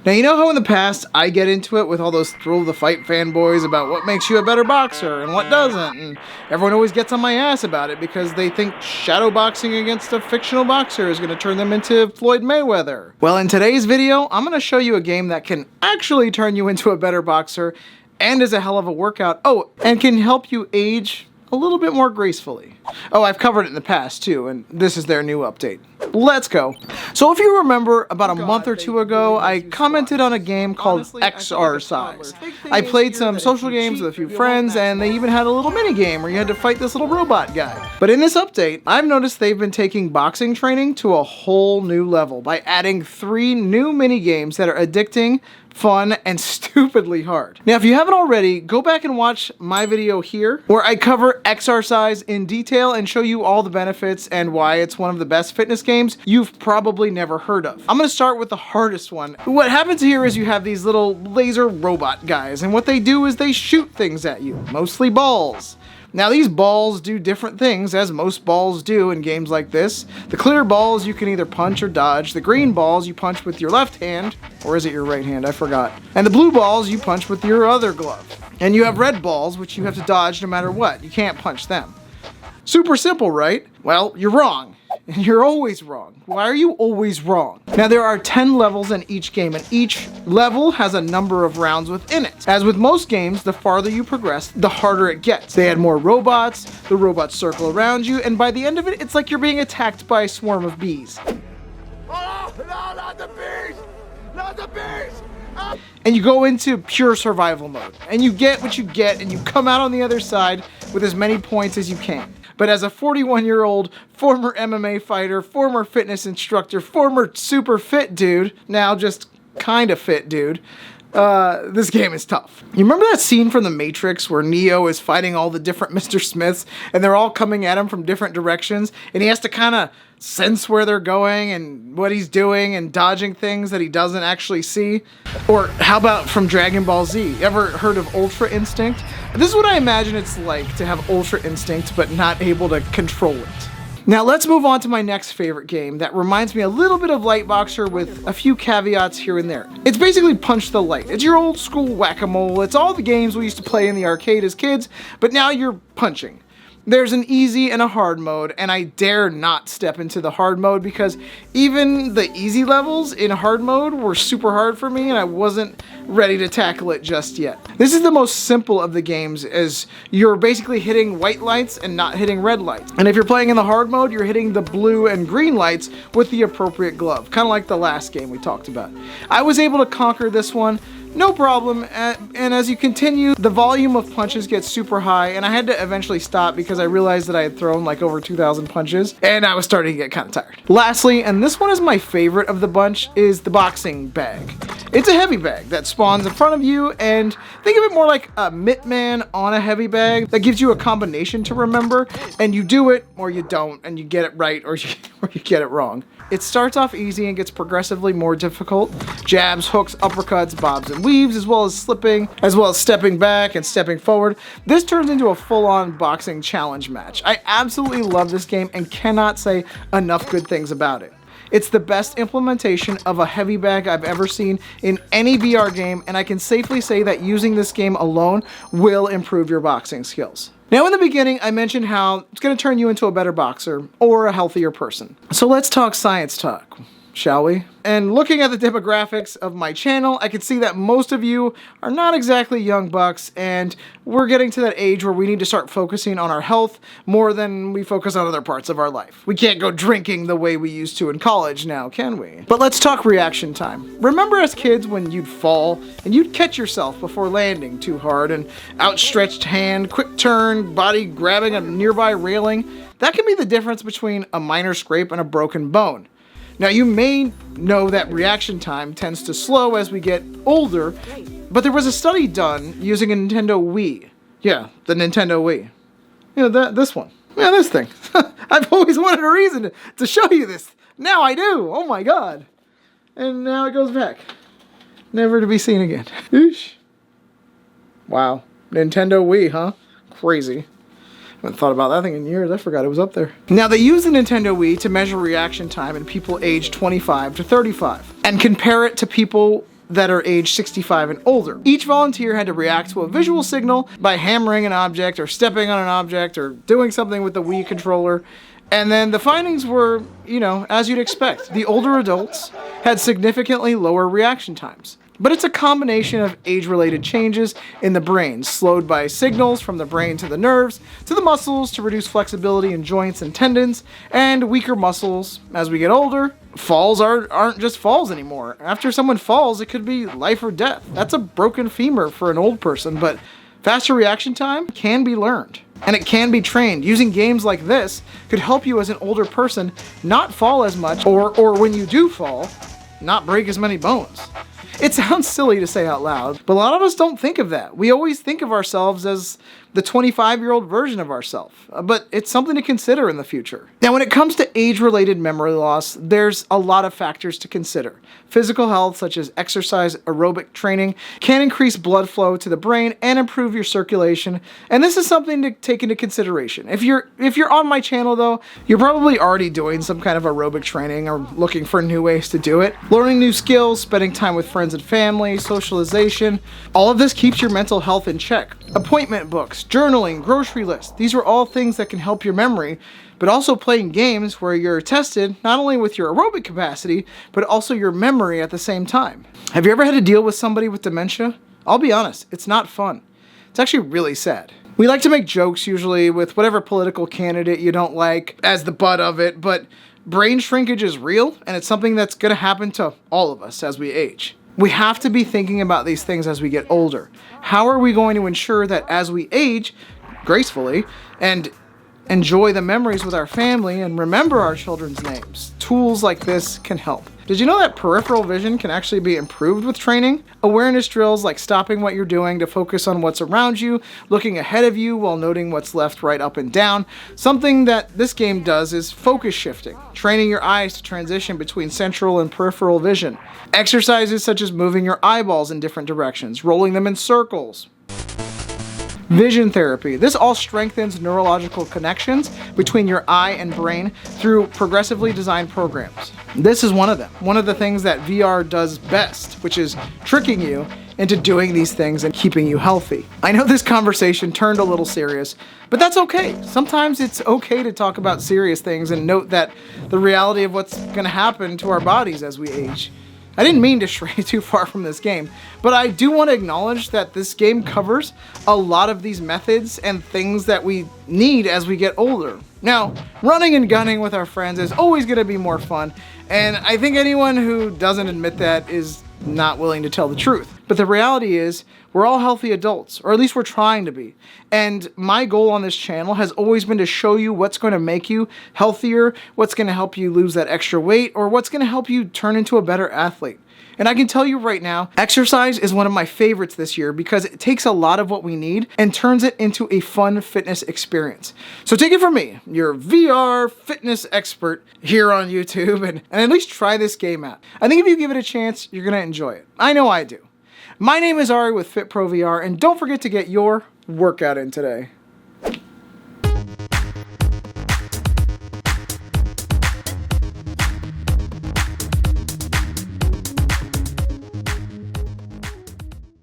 Now, you know how in the past I get into it with all those Thrill of the Fight fanboys about what makes you a better boxer and what doesn't, and everyone always gets on my ass about it because they think shadow boxing against a fictional boxer is going to turn them into Floyd Mayweather. Well, in today's video, I'm going to show you a game that can actually turn you into a better boxer and is a hell of a workout. Oh, and can help you age a little bit more gracefully. Oh, I've covered it in the past too, and this is their new update. Let's go. So if you remember, about a month or two ago, I commented on a game called eXRcise. I played some social games with a few friends, and they even had a little mini game where you had to fight this little robot guy. But in this update, I've noticed they've been taking boxing training to a whole new level by adding 3 new mini games that are addicting, fun, and stupidly hard. Now, if you haven't already, go back and watch my video here where I cover eXRcise in detail and show you all the benefits and why it's one of the best fitness games you've probably never heard of. I'm gonna start with the hardest one. What happens here is you have these little laser robot guys, and what they do is they shoot things at you, mostly balls. Now, these balls do different things, as most balls do in games like this. The clear balls you can either punch or dodge. The green balls you punch with your left hand, or is it your right hand? I forgot. And the blue balls you punch with your other glove. And you have red balls, which you have to dodge no matter what. You can't punch them. Super simple, right? Well, you're wrong. And you're always wrong. Why are you always wrong? Now, there are 10 levels in each game, and each level has a number of rounds within it. As with most games, the farther you progress, the harder it gets. They add more robots, the robots circle around you, and by the end of it, it's like you're being attacked by a swarm of bees. Oh, no, not the bees! Not the bees! Oh. And you go into pure survival mode, and you get what you get, and you come out on the other side with as many points as you can. But as a 41-year-old former MMA fighter, former fitness instructor, former super fit dude, now just kind of fit dude, this game is tough. You remember that scene from The Matrix where Neo is fighting all the different Mr. Smiths and they're all coming at him from different directions and he has to kind of sense where they're going and what he's doing and dodging things that he doesn't actually see? Or how about from Dragon Ball Z? Ever heard of Ultra Instinct? This is what I imagine it's like to have Ultra Instinct but not able to control it. Now let's move on to my next favorite game that reminds me a little bit of Light Boxer with a few caveats here and there. It's basically Punch the Light. It's your old school whack-a-mole. It's all the games we used to play in the arcade as kids, but now you're punching. There's an easy and a hard mode, and I dare not step into the hard mode because even the easy levels in hard mode were super hard for me and I wasn't ready to tackle it just yet. This is the most simple of the games, as you're basically hitting white lights and not hitting red lights. And if you're playing in the hard mode, you're hitting the blue and green lights with the appropriate glove, kind of like the last game we talked about. I was able to conquer this one no problem, and as you continue, the volume of punches gets super high, and I had to eventually stop because I realized that I had thrown like over 2,000 punches, and I was starting to get kind of tired. Lastly, and this one is my favorite of the bunch, is the boxing bag. It's a heavy bag that spawns in front of you, and think of it more like a Mitman on a heavy bag that gives you a combination to remember, and you do it, or you don't, and you get it right, or you get it wrong. It starts off easy and gets progressively more difficult. Jabs, hooks, uppercuts, bobs and weaves, as well as slipping, as well as stepping back and stepping forward. This turns into a full-on boxing challenge match. I absolutely love this game and cannot say enough good things about it. It's the best implementation of a heavy bag I've ever seen in any VR game, and I can safely say that using this game alone will improve your boxing skills. Now, in the beginning, I mentioned how it's going to turn you into a better boxer or a healthier person. So let's talk science talk, shall we? And looking at the demographics of my channel, I can see that most of you are not exactly young bucks, and we're getting to that age where we need to start focusing on our health more than we focus on other parts of our life. We can't go drinking the way we used to in college now, can we? But let's talk reaction time. Remember as kids when you'd fall and you'd catch yourself before landing too hard, and outstretched hand, quick turn, body grabbing a nearby railing? That can be the difference between a minor scrape and a broken bone. Now, you may know that reaction time tends to slow as we get older, but there was a study done using a Nintendo Wii. Yeah, the Nintendo Wii. You know, this one. Yeah, this thing. I've always wanted a reason to show you this. Now I do. Oh my god. And now it goes back. Never to be seen again. Oosh. Wow. Nintendo Wii, huh? Crazy. I haven't thought about that thing in years. I forgot it was up there. Now, they use the Nintendo Wii to measure reaction time in people aged 25 to 35 and compare it to people that are age 65 and older. Each volunteer had to react to a visual signal by hammering an object or stepping on an object or doing something with the Wii controller. And then the findings were, as you'd expect. The older adults had significantly lower reaction times. But it's a combination of age-related changes in the brain, slowed by signals from the brain to the nerves, to the muscles to reduce flexibility in joints and tendons, and weaker muscles. As we get older, falls aren't just falls anymore. After someone falls, it could be life or death. That's a broken femur for an old person, but faster reaction time can be learned. And it can be trained. Using games like this could help you as an older person not fall as much, or when you do fall, not break as many bones. It sounds silly to say out loud, but a lot of us don't think of that. We always think of ourselves as the 25-year-old version of ourselves, but it's something to consider in the future. Now, when it comes to age-related memory loss, there's a lot of factors to consider. Physical health, such as exercise, aerobic training, can increase blood flow to the brain and improve your circulation, and this is something to take into consideration. If you're on my channel, though, you're probably already doing some kind of aerobic training or looking for new ways to do it. Learning new skills, spending time with friends and family, socialization, all of this keeps your mental health in check. Appointment books, journaling, grocery lists, these are all things that can help your memory, but also playing games where you're tested not only with your aerobic capacity, but also your memory at the same time. Have you ever had to deal with somebody with dementia? I'll be honest, it's not fun. It's actually really sad. We like to make jokes usually with whatever political candidate you don't like as the butt of it, but brain shrinkage is real, and it's something that's going to happen to all of us as we age. We have to be thinking about these things as we get older. How are we going to ensure that as we age gracefully and enjoy the memories with our family and remember our children's names? Tools like this can help. Did you know that peripheral vision can actually be improved with training? Awareness drills like stopping what you're doing to focus on what's around you, looking ahead of you while noting what's left, right, up, and down. Something that this game does is focus shifting, training your eyes to transition between central and peripheral vision. Exercises such as moving your eyeballs in different directions, rolling them in circles. Vision therapy. This all strengthens neurological connections between your eye and brain through progressively designed programs. This is one of them. One of the things that VR does best, which is tricking you into doing these things and keeping you healthy. I know this conversation turned a little serious, but that's okay. Sometimes it's okay to talk about serious things and note that the reality of what's going to happen to our bodies as we age. I didn't mean to stray too far from this game, but I do want to acknowledge that this game covers a lot of these methods and things that we need as we get older. Now, running and gunning with our friends is always going to be more fun, and I think anyone who doesn't admit that is not willing to tell the truth. But the reality is, we're all healthy adults, or at least we're trying to be. And my goal on this channel has always been to show you what's going to make you healthier, what's going to help you lose that extra weight, or what's going to help you turn into a better athlete. And I can tell you right now, eXRcise is one of my favorites this year because it takes a lot of what we need and turns it into a fun fitness experience. So take it from me, your VR fitness expert here on YouTube, and at least try this game out. I think if you give it a chance, you're going to enjoy it. I know I do. My name is Ari with FitPro VR, and don't forget to get your workout in today.